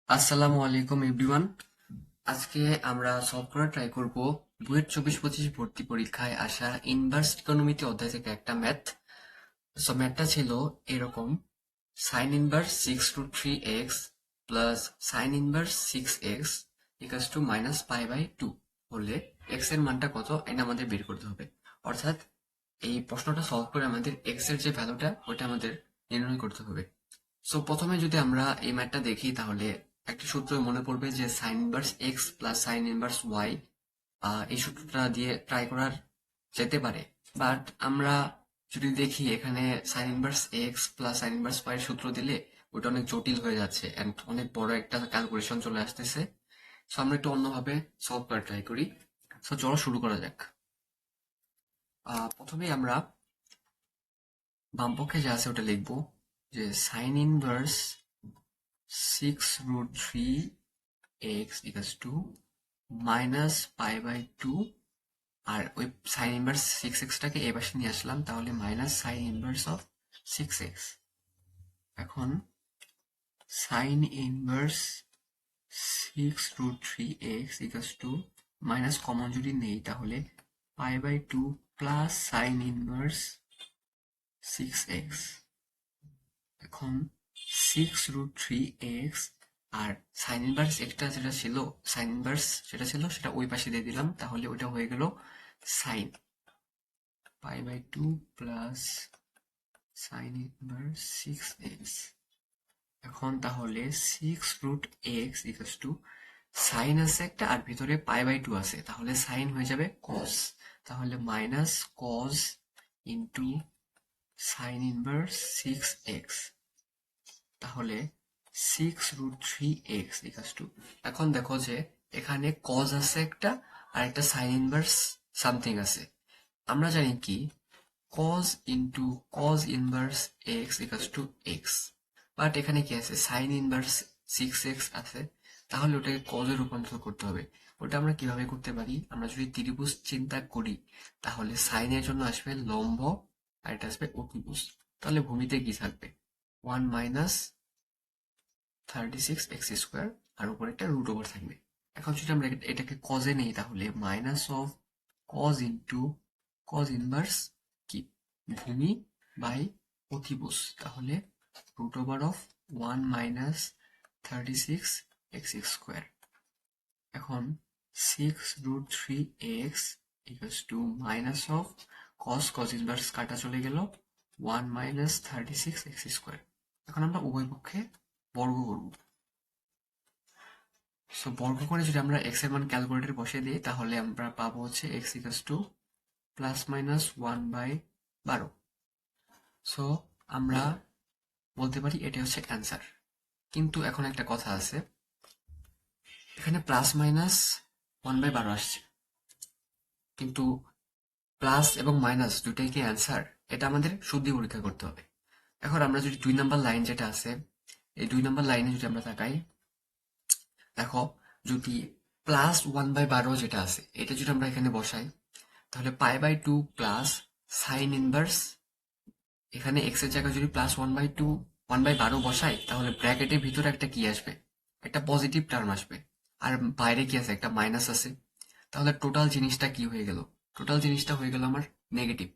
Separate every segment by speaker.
Speaker 1: আসসালামু আলাইকুম এভরিওয়ান। আজকে আমরা সলভ করার ট্রাই করব বুয়েট 24-25 ভর্তি পরীক্ষায় আসা ইনভার্স ইকোনমিতে অধ্যায় থেকে একটা ম্যাথ। সো ম্যাথটা ছিল এরকম: sine inverse 6√3x plus sine inverse 6x equals to minus পাই/2 হলে এক্স এর মানটা কত এটা আমাদের বের করতে হবে। অর্থাৎ এই প্রশ্নটা সলভ করে আমাদের এক্স এর যে ভ্যালুটা ওটা আমাদের নির্ণয় করতে হবে। সো প্রথমে যদি আমরা এই ম্যাথটা দেখি তাহলে একটা সূত্র মনে পড়বে যে sine inverse x plus sine inverse y. এই সূত্রটা দিয়ে ট্রাই করার যেতে পারে, বাট আমরা যদি দেখি এখানে sine inverse x plus sine inverse y এর সূত্র দিলে ওটা অনেক জটিল হয়ে যাচ্ছে এন্ড অনেক বড় একটা ক্যালকুলেশন চলে আসতেছে। সো আমরা একটু অন্যভাবে সলভ করার ট্রাই করি। সো চলো শুরু করা যাক। প্রথমেই আমরা বামপক্ষে যা আছে ওটা লিখবো যে sine inverse 6√3x equals to minus পাই/2। আর ওই সাইন ইনভার্স 6x-টাকে এই পাশে নিয়ে আসলাম, তাহলে minus sine inverse of 6x। এখন sign inverse 6√3x equals to minus common যদি নেই তাহলে পাই/2 প্লাস সাইন ইনভার্স 6x। এখন 6√3x আর সাইন ইনভার্স একটা যেটা ছিল, সাইন ইনভার্স যেটা ছিল সেটা ওই পাশে দিয়ে দিলাম, তাহলে ওইটা হয়ে গেল সাইন পাই/2 প্লাস সাইন ইনভার্স 6x। এখন তাহলে 6√x ইকুয়ালস টু সাইন আছে একটা আর ভিতরে পাই/2 আছে, তাহলে সাইন হয়ে যাবে কস, তাহলে minus cos into sign inverse 6x। তাহলে 6√3x ইকুয়ালস টু, এখন দেখো যে এখানে কজ আছে একটা আর একটা সাইন ইনভার্স সামথিং আছে। আমরা জানি কি cos into cos inverse x equals to x, but এখানে কি আছে সাইন ইনভার্স 6x আছে, তাহলে ওটাকে কজে রূপান্তর করতে হবে। ওটা আমরা কিভাবে করতে পারি, আমরা যদি ত্রিভুজ চিন্তা করি তাহলে সাইনের জন্য আসবে লম্ব আর এটা আসবে অতিভুজ, তাহলে ভূমিতে কি থাকবে 1 মাইনাস 36x² আর উপরে একটা রুট ওভার থাকবে। এখন যদি আমরা এটাকে কজে নেই তাহলে minus of cos into cos inverse কি ভূমি বাই অতিভুজ, তাহলে root over of 1 minus 36x²। এখন 6√3x equals to minus of cos inverse কাটা চলে গেল 1 মাইনাস 36x²। এখন আমরা উভয় পক্ষে বর্গ করব। সো বর্গ করে যদি আমরা এক্স এর মান ক্যালকুলেটরে বসিয়ে দিই তাহলে আমরা পাবো হচ্ছে x equals two plus minus 1/12। So আমরা বলতে পারি এটা হচ্ছে অ্যান্সার। কিন্তু এখন একটা কথা আছে, এখানে প্লাস মাইনাস 1/12 আসছে, কিন্তু প্লাস এবং মাইনাস দুটাই কি অ্যান্সার, এটা আমাদের শুদ্ধি পরীক্ষা করতে হবে। এখন আমরা যদি 2 নাম্বার লাইন যেটা আছে, এই 2 নাম্বার লাইনে যদি আমরা তাকাই, দেখো যদি প্লাস 1/12 যেটা আছে এটা যদি আমরা এখানে বসাই তাহলে পাই/2 প্লাস সাইন ইনভার্স, এখানে এক্স এর জায়গায় যদি প্লাস 1/12 বসাই তাহলে ব্র্যাকেটের ভিতরে একটা কি আসবে, একটা পজিটিভ টার্ম আসবে, আর বাইরে কি আছে একটা মাইনাস আছে, তাহলে টোটাল জিনিসটা কি হয়ে গেল, টোটাল জিনিসটা হয়ে গেল আমার নেগেটিভ।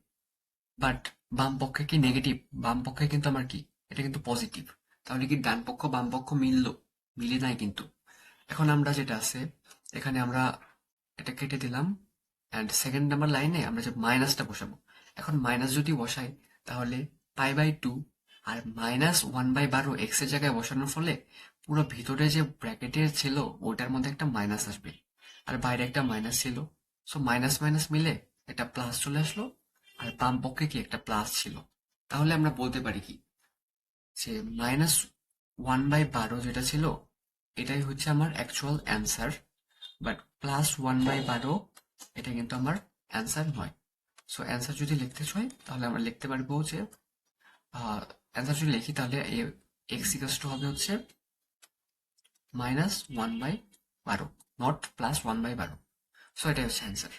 Speaker 1: বাট বাম পক্ষে কি নেগেটিভ, বাম পক্ষে কিন্তু আমার কি এটা কিন্তু পজিটিভ, তাহলে কি ডান পক্ষ বাম পক্ষ মিললো, মিলে নাই কিন্তু। এখন আমরা যেটা আছে এখানে আমরা এটা কেটে দিলাম, অ্যান্ড সেকেন্ড নাম্বার লাইনে আমরা যে মাইনাসটা বসাবো, এখন মাইনাস যদি বসাই তাহলে পাই/2 আর মাইনাস 1/12 এক্স এর জায়গায় বসানোর ফলে পুরো ভিতরে যে ব্র্যাকেটের ছিল ওটার মধ্যে একটা মাইনাস আসবে আর বাইরে একটা মাইনাস ছিল। সো মাইনাস মাইনাস মিলে একটা প্লাস চলে আসলো, আর বাম পক্ষে কি একটা প্লাস ছিল, তাহলে আমরা বলতে পারি কি যে মাইনাস 1/12 যেটা ছিল এটাই হচ্ছে আমার অ্যাকচুয়াল অ্যান্সার, বাট প্লাস 1/12 এটা কিন্তু আমার অ্যান্সার নয়। সো অ্যান্সার যদি লিখতে চাই তাহলে আমরা লিখতে পারবো যে অ্যান্সার যদি লিখি তাহলে এক্স ইকাস টু হবে হচ্ছে -1/12, নট +1/12। সো এটাই হচ্ছে অ্যান্সার।